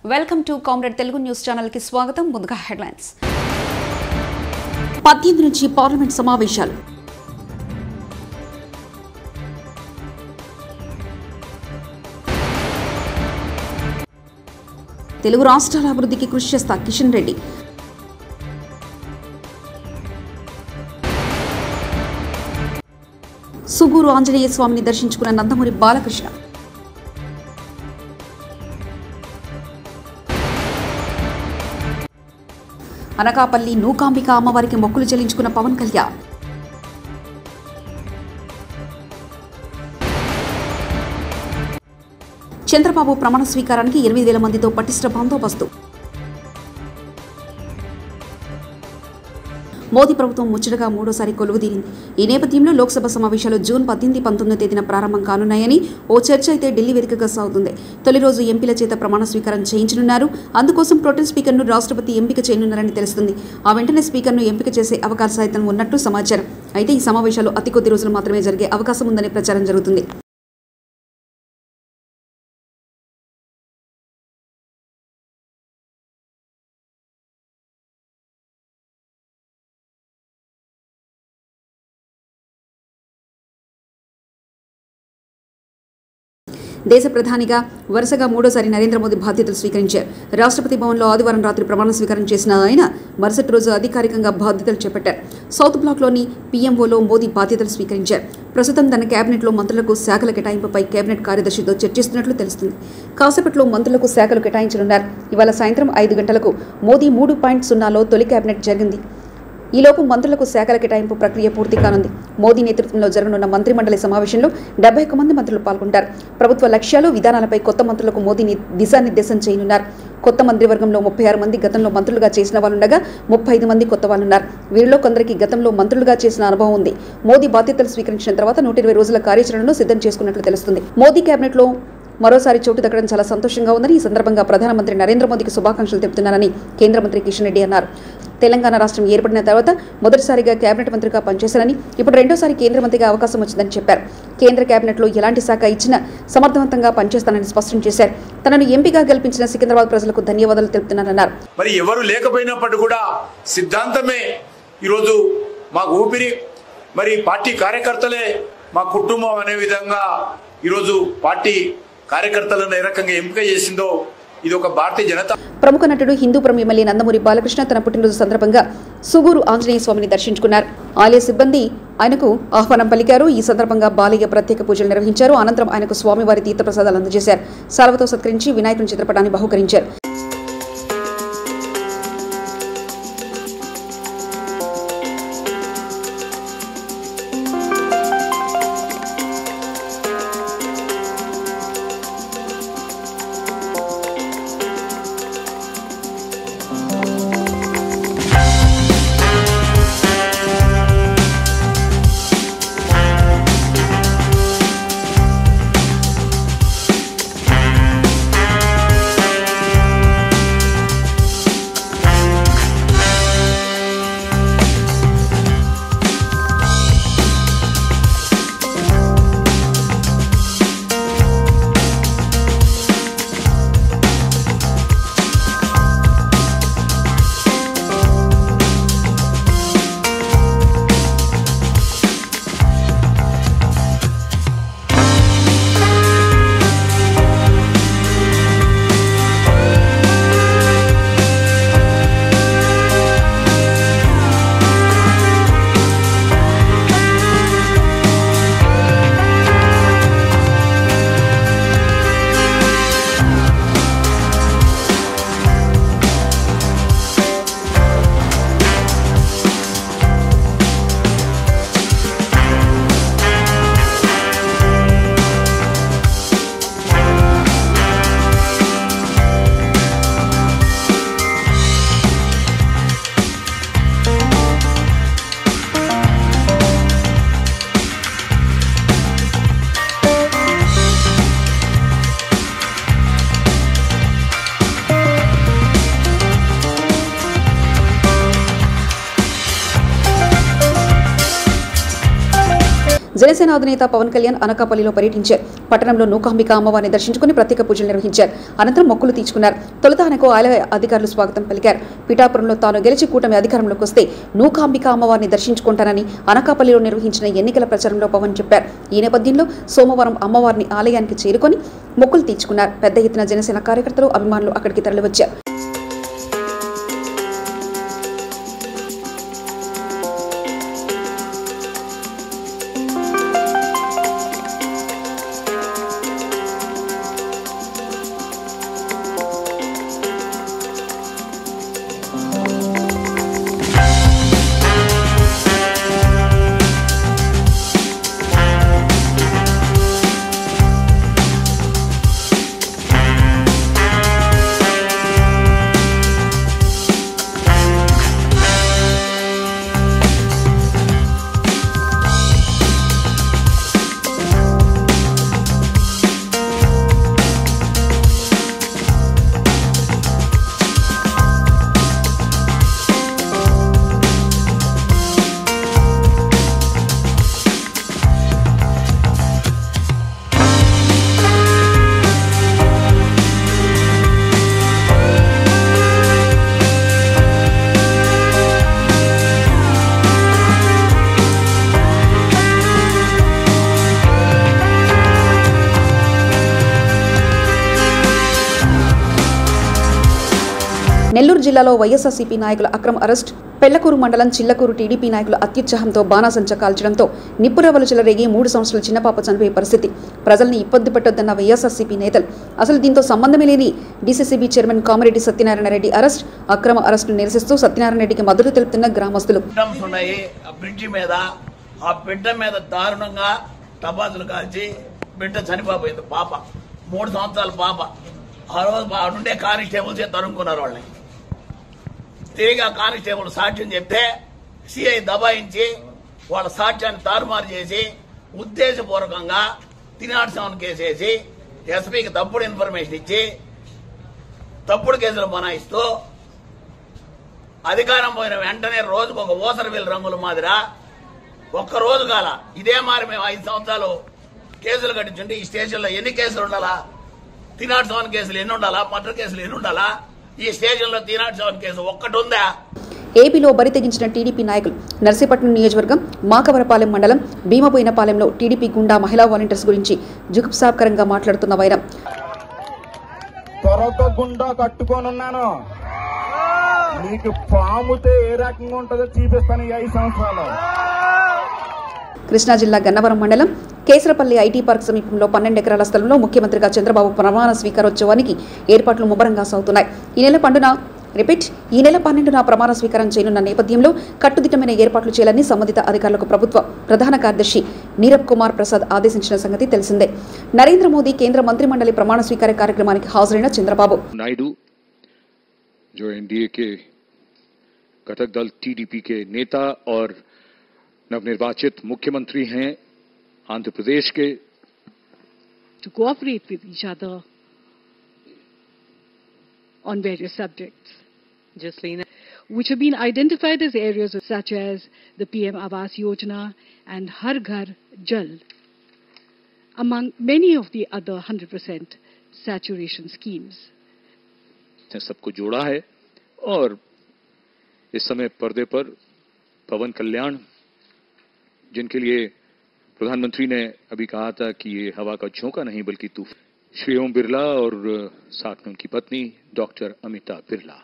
Welcome to comrade Telugu news channel కి స్వాగతం. ముందుగా హెడ్లైన్స్. 18 నుంచి పార్లమెంట్ సమావేశాలు. తెలుగు రాష్ట్రాల అభివృద్ధికి కృషి చేస్తా కిషన్ రెడ్డి. సుగూరు ఆంజనేయ స్వామిని దర్శించుకున్న నందమూరి బాలకృష్ణ. అనకాపల్లి నూకాంబిక అమ్మవారికి మొక్కులు చెల్లించుకున్న పవన్ కళ్యాణ్. చంద్రబాబు ప్రమాణ స్వీకారానికి 8,000 మందితో పటిష్ట బందోబస్తు. మోదీ ప్రభుత్వం ముచ్చటగా మూడోసారి కొలువుదీరింది. ఈ నేపథ్యంలో లోక్సభ సమావేశాలు జూన్ 18, 19 తేదీన ప్రారంభం కానున్నాయని ఓ చర్చ అయితే ఢిల్లీ వేదికగా సాగుతుంది. తొలి రోజు ఎంపీల చేత ప్రమాణ స్వీకారం చేయించనున్నారు. అందుకోసం ప్రోటెం స్పీకర్ను రాష్ట్రపతి ఎంపిక చేయనున్నారని తెలుస్తుంది. ఆ వెంటనే స్పీకర్ను ఎంపిక చేసే అవకాశం ఉన్నట్టు సమాచారం. అయితే ఈ సమావేశాలు అతి కొద్ది రోజులు మాత్రమే జరిగే అవకాశం ఉందని ప్రచారం జరుగుతుంది. దేశ ప్రధానిగా వరుసగా మూడోసారి నరేంద్ర మోదీ బాధ్యతలు స్వీకరించారు. రాష్ట్రపతి భవన్లో ఆదివారం రాత్రి ప్రమాణ స్వీకారం చేసిన ఆయన మరుసటి రోజు అధికారికంగా బాధ్యతలు చేపట్టారు. సౌత్ బ్లాక్లోని పీఎంఓలో మోదీ బాధ్యతలు స్వీకరించారు. ప్రస్తుతం తన కేబినెట్లో మంత్రులకు శాఖల కేటాయింపుపై కేబినెట్ కార్యదర్శితో చర్చిస్తున్నట్లు తెలుస్తుంది. కాసేపట్లో మంత్రులకు శాఖలు కేటాయించనున్నారు. ఇవాళ సాయంత్రం 5 గంటలకు మోదీ 3.0లో తొలి కేబినెట్ జరిగింది. ఈలోపు మంత్రులకు శాఖల కేటాయింపు ప్రక్రియ పూర్తి కానుంది. మోదీ నేతృత్వంలో జరగనున్న మంత్రిమండలి సమావేశంలో 71 మంది మంత్రులు పాల్గొంటారు. ప్రభుత్వ లక్ష్యాలు, విధానాలపై కొత్త మంత్రులకు మోదీ దిశానిర్దేశం చేయనున్నారు. కొత్త మంత్రివర్గంలో 36 మంది గతంలో మంత్రులుగా చేసిన వాళ్ళుండగా 35 మంది కొత్త వాళ్ళున్నారు. వీరిలో కొందరికి గతంలో మంత్రులుగా చేసిన అనుభవం ఉంది. మోదీ బాధ్యతలు స్వీకరించిన తర్వాత 120 రోజుల కార్యాచరణను సిద్ధం చేసుకున్నట్లు తెలుస్తుంది. మోదీ కేబినెట్లో మరోసారి చోటు దక్కడం చాలా సంతోషంగా ఉందని ఈ సందర్భంగా ప్రధానమంత్రి నరేంద్ర మోదీకి శుభాకాంక్షలు తెలుపుతున్నారని కేంద్ర మంత్రి కిషన్ రెడ్డి అన్నారు. తెలంగాణ రాష్ట్రం ఏర్పడిన తర్వాత మొదటిసారిగా కేబినెట్ మంత్రిగా పనిచేశారని, ఇప్పుడు రెండోసారి కేంద్ర మంత్రిగా అవకాశం వచ్చిందని చెప్పారు. కేంద్ర కేబినెట్లో ఎలాంటి శాఖ ఇచ్చినా సమర్థవంతంగా పనిచేస్తానని స్పష్టం చేశారు. తనను ఎంపీగా గెలిపించిన సికింద్రాబాద్ ప్రజలకు ధన్యవాదాలు తెలుపుతున్నారన్నారు. మరి ఎవరు లేకపోయినప్పటికీ కూడా సిద్ధాంతమే ఈరోజు మాకు ఊపిరి, మరి పార్టీ కార్యకర్తలే మా కుటుంబం అనే విధంగా ఈరోజు పార్టీ కార్యకర్తలను ఏ రకంగా ఎంపిక చేసిందో ఇది ఒక భారతీయ జనతా. ప్రముఖ నటుడు హిందూపురం ఎమ్మెల్యే నందమూరి బాలకృష్ణ తన పుట్టినరోజు సందర్భంగా సుగూరు ఆంజనేయ స్వామిని దర్శించుకున్నారు. ఆలయ సిబ్బంది ఆయనకు ఆహ్వానం పలికారు. ఈ సందర్భంగా బాలయ్య ప్రత్యేక పూజలు నిర్వహించారు. అనంతరం ఆయనకు స్వామివారి తీర్థప్రసాదాలు అందజేశారు. సాల్వతో సత్కరించి వినాయకుని చిత్రపటాన్ని బహుకరించారు. జనసేన అధినేత పవన్ కళ్యాణ్ అనకాపల్లిలో పర్యటించారు. పట్టణంలో నూకాంబిక అమ్మవారిని దర్శించుకుని ప్రత్యేక పూజలు నిర్వహించారు. అనంతరం మొక్కులు తీర్చుకున్నారు. తొలుత ఆయనకు ఆలయ అధికారులు స్వాగతం పలికారు. పిఠాపురంలో తాను గెలిచి కూటమి అధికారంలోకి వస్తే నూకాంబిక అమ్మవారిని దర్శించుకుంటానని అనకాపల్లిలో నిర్వహించిన ఎన్నికల ప్రచారంలో పవన్ చెప్పారు. ఈ నేపథ్యంలో సోమవారం అమ్మవారిని ఆలయానికి చేరుకొని మొక్కులు తీర్చుకున్నారు. పెద్ద ఎత్తున జనసేన కార్యకర్తలు, అభిమానులు అక్కడికి తరలివచ్చారు. నెల్లూరు జిల్లాలో వైఎస్ఆర్సీపీ నాయకుల అక్రమ అరెస్ట్, పెళ్లకూరు మండలం చిల్లకూరు టీడీపీ నాయకుల అత్యుత్సాహంతో బాణాసంచా కాల్చడంతో నిప్పురవ్వలు చెలరేగి 3 సంవత్సరాల చిన్నపాప చనిపోయే పరిస్థితి. ప్రజల్ని ఇబ్బంది పెట్టొద్దన్న వైఎస్ఆర్సీపీ నేతలు. అసలు దీంతో సంబంధమే లేని DCCB chairman Kamireddy Satyanarayana Reddy arrest, అక్రమ అరెస్టును నిరసిస్తూ సత్యనారాయణ రెడ్డికి మద్దతు తెలుపుతున్న గ్రామస్తులు. బిడ్డ మీద దారుణంగా టపాసులు కాల్చి బిడ్డ చనిపోయింది. పాప 3 సంవత్సరాల పాప. ఆ రోజు ఉండే కానిస్టేబుల్సే తరుముకున్నారు వాళ్ళని. తిరిగి ఆ కానిస్టేబుల్ సాక్ష్యం చెప్తే సిఐ దబాయించి వాళ్ళ సాక్ష్యాన్ని తారుమారు చేసి ఉద్దేశపూర్వకంగా 307 కేసు వేసి ఎస్పీకి తప్పుడు ఇన్ఫర్మేషన్ ఇచ్చి తప్పుడు కేసులు బనాయిస్తూ అధికారం పోయిన వెంటనే రోజుకు ఒక ఓసరవీల్ రంగుల మాదిరా ఒక్క రోజు కాల ఇదే మారి మేము 5 సంవత్సరాలు కేసులు కట్టించుంటే ఈ స్టేషన్లో ఎన్ని కేసులు ఉండాలా? 307 కేసులు ఎన్ని ఉండాలా? మర్డర్ కేసులు ఎన్ని ఉండాలా? ఈ స్టేషన్లో 307 కేసు ఒక్కటి ఉందా? ఏపీలో బరి తెగించిన టీడీపీ నాయకులు. నర్సీపట్నం నియోజకవర్గం మాకవరపాలెం మండలం భీమబోయినపాలెంలో టీడీపీ గుండా మహిళా వాలంటీర్స్ గురించి జుగుప్సాకరంగా మాట్లాడుతున్న వైరం. త్వరగా గుండా కట్టుకోనున్నాను, నీకు పాముతే ఏ రకంగా ఉంటుందో చూపిస్తాను ఈ 5 సంవత్సరాలు. కృష్ణా జిల్లా గన్నవరం మండలం కేసరపల్లి ఐటీ పార్క్ సమీపంలో 12 ఎకరాల స్థలంలో ముఖ్యమంత్రిగా చంద్రబాబు ప్రమాణ స్వీకారోత్సవానికి ఏర్పాట్లు ముమ్మరంగా సాగుతున్నాయి. ఈ నెల 12న ప్రమాణ స్వీకారం చేయనున్న నేపథ్యంలో కట్టుదిట్టమైన ఏర్పాట్లు చేయాలని సంబంధిత అధికారులకు ప్రభుత్వ ప్రధాన కార్యదర్శి నీరబ్ కుమార్ ప్రసాద్ ఆదేశించిన సంగతి తెలిసిందే. నరేంద్ర మోదీ కేంద్ర మంత్రిమండలి ప్రమాణ స్వీకార కార్యక్రమానికి హాజరైన చంద్రబాబు नायडू जो एनडीए के घटक दल टीडीपी के नेता और नवनिर्वाचित मुख्यमंत्री हैं आंध्र प्रदेश के, to cooperate with each other on various subjects, which have been identified as areas such as the PM Awas Yojana and Har Ghar Jal, among many of the other 100% saturation schemes. सबको जोड़ा है और इस समय पर्दे पर पवन कल्याण, जिनके लिए प्रधानमंत्री ने अभी कहा था कि ये हवा का झोंका नहीं बल्कि तूफान, श्री ओम बिरला और साथ में उनकी पत्नी डॉक्टर अमिता बिरला.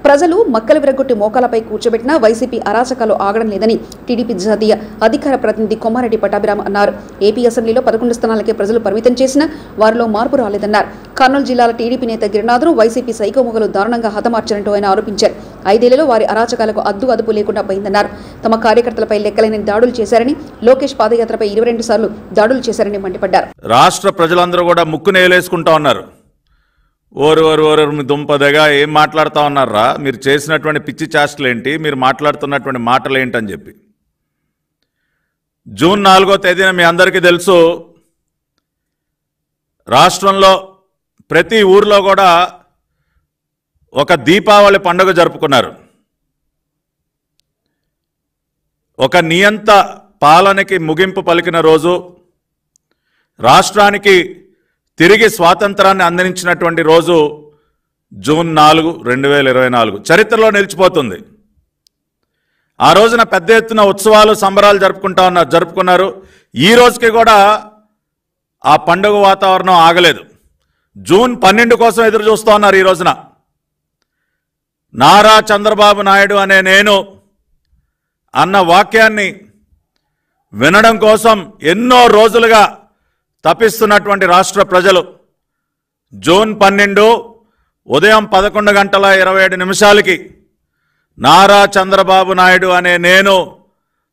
ప్రజలు మక్కలు విరగొట్టి మోకాలపై కూర్చోబెట్టినా వైసీపీ అరాచకాలు ఆగడం లేదని టీడీపీ జాతీయ అధికార ప్రతినిధి కొమ్మారెడ్డి పట్టాభిరామ్ అన్నారు. ఏపీ అసెంబ్లీలో 11 స్థానాలకే ప్రజలు పరిమితం చేసినా వారిలో మార్పు రాలేదన్నారు. కర్నూలు జిల్లాల టీడీపీ నేత గిరినాథ్ను వైసీపీ సైకోమొగలు దారుణంగా హతమార్చారంటూ ఆయన ఆరోపించారు. 5 ఏళ్లలో వారి అరాచకాలకు అదుపు లేకుండా పోయిందన్నారు. తమ కార్యకర్తలపై లెక్కలేని దాడులు చేశారని, లోకేష్ పాదయాత్రపై 22 సార్లు దాడులు చేశారని మండిపడ్డారు. రాష్ట్ర ప్రజలందరూ కూడా ముక్కు నేలేసుకుంటా ఉన్నారు. ఓరు మీ దుంపదగా ఏం మాట్లాడుతూ ఉన్నారా, మీరు చేసినటువంటి పిచ్చి చేష్టలేంటి, మీరు మాట్లాడుతున్నటువంటి మాటలు ఏంటని చెప్పి. జూన్ 4వ తేదీన మీ అందరికీ తెలుసు, రాష్ట్రంలో ప్రతి ఊర్లో కూడా ఒక దీపావళి పండుగ జరుపుకున్నారు. ఒక నియంత పాలనకి ముగింపు పలికిన రోజు, రాష్ట్రానికి తిరిగి స్వాతంత్రాన్ని అందించినటువంటి రోజు జూన్ 4, 2024 చరిత్రలో నిలిచిపోతుంది. ఆ రోజున పెద్ద ఎత్తున ఉత్సవాలు సంబరాలు జరుపుకున్నారు. ఈ రోజుకి కూడా ఆ పండుగ వాతావరణం ఆగలేదు. జూన్ 12 కోసం ఎదురు చూస్తూ ఉన్నారు. ఈ రోజున నారా చంద్రబాబు నాయుడు అనే నేను అన్న వాక్యాన్ని వినడం కోసం ఎన్నో రోజులుగా తపిస్తున్నటువంటి రాష్ట్ర ప్రజలు జూన్ 12 ఉదయం 11:27 నారా చంద్రబాబు నాయుడు అనే నేను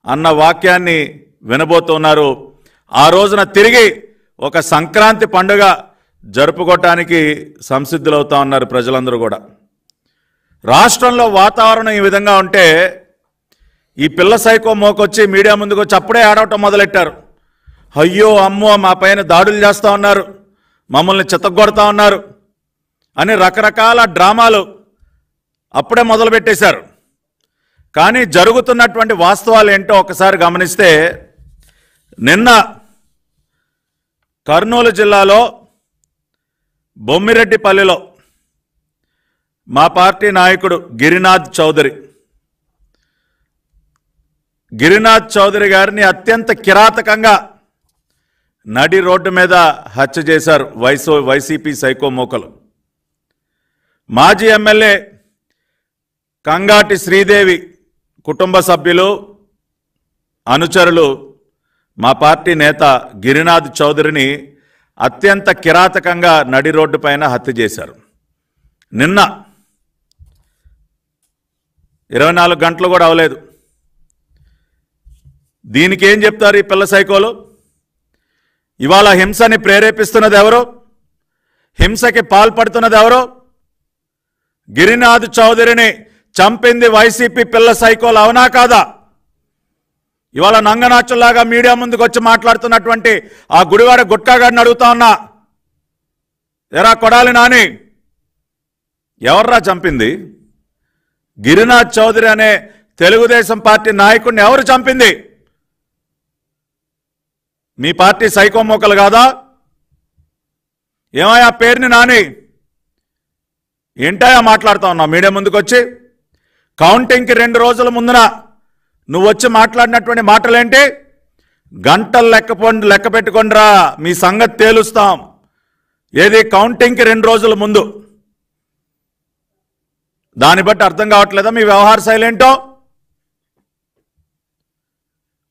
అన్న వాక్యాన్ని వినబోతున్నారు. ఆ రోజున తిరిగి ఒక సంక్రాంతి పండుగ జరుపుకోవటానికి సంసిద్ధులవుతా ఉన్నారు ప్రజలందరూ కూడా. రాష్ట్రంలో వాతావరణం ఈ విధంగా ఉంటే ఈ పిల్ల సైకో మోకొచ్చి మీడియా ముందుకు వచ్చి అప్పుడే ఆడవటం మొదలెట్టారు. అయ్యో అమ్మో మా పైన దాడులు చేస్తూ ఉన్నారు, మమ్మల్ని చితగ్గొడతా ఉన్నారు అని రకరకాల డ్రామాలు అప్పుడే మొదలుపెట్టేశారు. కానీ జరుగుతున్నటువంటి వాస్తవాలు ఏంటో ఒకసారి గమనిస్తే, నిన్న కర్నూలు జిల్లాలో బొమ్మిరెడ్డిపల్లిలో మా పార్టీ నాయకుడు గిరినాథ్ చౌదరి గారిని అత్యంత కిరాతకంగా నడి రోడ్డు మీద హత్య చేశారు వైసీపీ సైకో మోకలు. మాజీ ఎమ్మెల్యే కంగాటి శ్రీదేవి కుటుంబ సభ్యులు, అనుచరులు మా పార్టీ నేత గిరినాథ్ చౌదరిని అత్యంత కిరాతకంగా నడి రోడ్డు పైన హత్య చేశారు. నిన్న 24 గంటలు కూడా అవలేదు. దీనికి ఏం చెప్తారు ఈ పిల్ల సైకోలు? ఇవాళ హింసని ప్రేరేపిస్తున్నది ఎవరు? హింసకి పాల్పడుతున్నది ఎవరు? గిరినాథ్ చౌదరిని చంపింది వైసీపీ పిల్ల సైకోలు, అవునా కాదా? ఇవాళ నంగనాచుల్లాగా మీడియా ముందుకు వచ్చి మాట్లాడుతున్నటువంటి ఆ గుడివాడ గుట్కాగాడిని అడుగుతా ఉన్నా, ఎరా కొడాలి నాని, ఎవర్రా చంపింది? గిరినాథ్ చౌదరి అనే తెలుగుదేశం పార్టీ నాయకుడిని ఎవరు చంపింది? మీ పార్టీ సైకో మోకలు కాదా? ఏమయ్యా పేరుని నాని, ఏంటయా మాట్లాడుతా ఉన్నావు మీడియా ముందుకు వచ్చి? కౌంటింగ్కి 2 రోజుల ముందున నువ్వు వచ్చి మాట్లాడినటువంటి మాటలేంటి? గంటలు లెక్క పెట్టుకోండిరా, మీ సంగతి తేలుస్తాం. ఏది కౌంటింగ్కి 2 రోజుల ముందు? దాన్ని బట్టి అర్థం కావట్లేదా మీ వ్యవహార శైలి ఏంటో?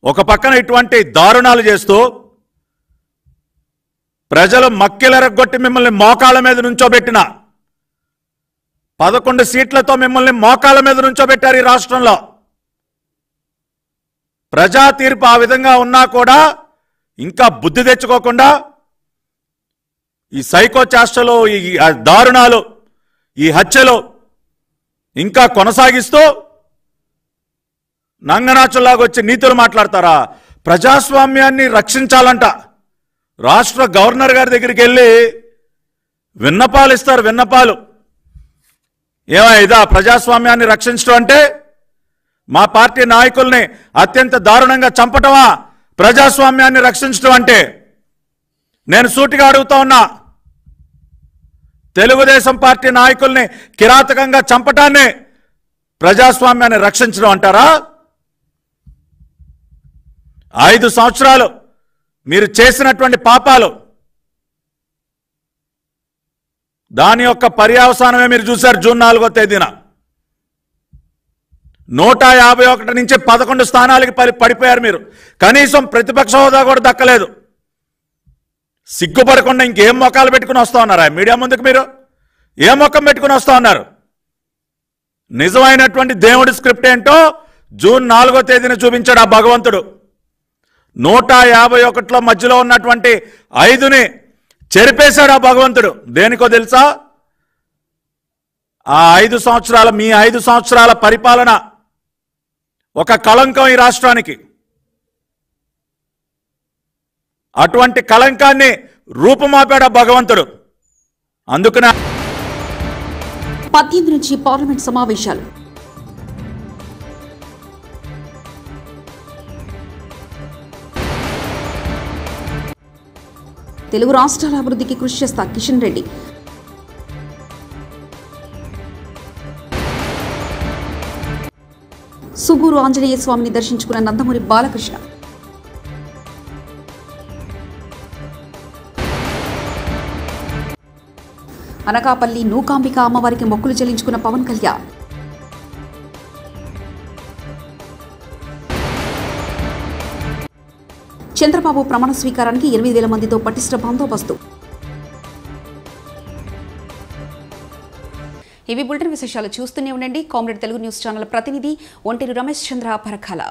ఒక పక్కన ఇటువంటి దారుణాలు చేస్తూ ప్రజలు మక్కిలెరగొట్టి మిమ్మల్ని మోకాళ్ళ మీద నుంచోబెట్టిన 11 సీట్లతో మిమ్మల్ని మోకాళ్ళ మీద నుంచోబెట్టారు ఈ రాష్ట్రంలో. ప్రజా తీర్పు ఆ విధంగా ఉన్నా కూడా ఇంకా బుద్ధి తెచ్చుకోకుండా ఈ సైకో చేష్టలు, ఈ దారుణాలు, ఈ హత్యలు ఇంకా కొనసాగిస్తూ నంగనాచుల్లాగా వచ్చి నీతులు మాట్లాడతారా? ప్రజాస్వామ్యాన్ని రక్షించాలంట. రాష్ట్ర గవర్నర్ గారి దగ్గరికి వెళ్ళి విన్నపాలు ఇస్తారు, విన్నపాలు. ఇదా ప్రజాస్వామ్యాన్ని రక్షించడం అంటే? మా పార్టీ నాయకుల్ని అత్యంత దారుణంగా చంపటమా ప్రజాస్వామ్యాన్ని రక్షించడం అంటే? నేను సూటిగా అడుగుతా ఉన్నా, తెలుగుదేశం పార్టీ నాయకుల్ని కిరాతకంగా చంపటాన్ని ప్రజాస్వామ్యాన్ని రక్షించడం అంటారా? 5 సంవత్సరాలు మీరు చేసినటువంటి పాపాలు, దాని యొక్క పర్యవసానమే మీరు చూశారు. జూన్ 4వ తేదీన 151 నుంచి 11 స్థానాలకి పడిపోయారు మీరు. కనీసం ప్రతిపక్ష హోదా కూడా దక్కలేదు. సిగ్గుపడకుండా ఇంకేం మొక్కలు పెట్టుకుని వస్తూ ఉన్నారా మీడియా ముందుకు? మీరు ఏ మొక్కం పెట్టుకుని వస్తూ ఉన్నారు? నిజమైనటువంటి దేవుడి స్క్రిప్ట్ ఏంటో జూన్ 4వ తేదీన చూపించాడు ఆ భగవంతుడు. 151లో మధ్యలో ఉన్నటువంటి 5ని చెరిపేశాడు ఆ భగవంతుడు. దేనికో తెలుసా? ఆ 5 సంవత్సరాల, మీ 5 సంవత్సరాల పరిపాలన ఒక కళంకం ఈ రాష్ట్రానికి. అటువంటి కళంకాన్ని రూపుమాపాడు భగవంతుడు. అందుకనే 18 నుంచి పార్లమెంట్ సమావేశాలు. తెలుగు రాష్ట్రాల అభివృద్ధికి కృషి చేస్తా కిషన్ రెడ్డి. సుగూరు ఆంజనేయ స్వామిని దర్శించుకున్న నందమూరి బాలకృష్ణ. అనకాపల్లి నూకాంబిక అమ్మవారికి మొక్కులు చెల్లించుకున్న పవన్ కళ్యాణ్. చంద్రబాబు ప్రమాణ స్వీకారానికి 8,000 మందితో పటిష్ట బందోబస్తు. ఇవి బులెటిన్ విశేషాలు. చూస్తూనే ఉండండి కామ్రేడ్ తెలుగు న్యూస్ ఛానల్ ప్రతినిధి ఒంటేరు రమేష్ చంద్ర పరకాల.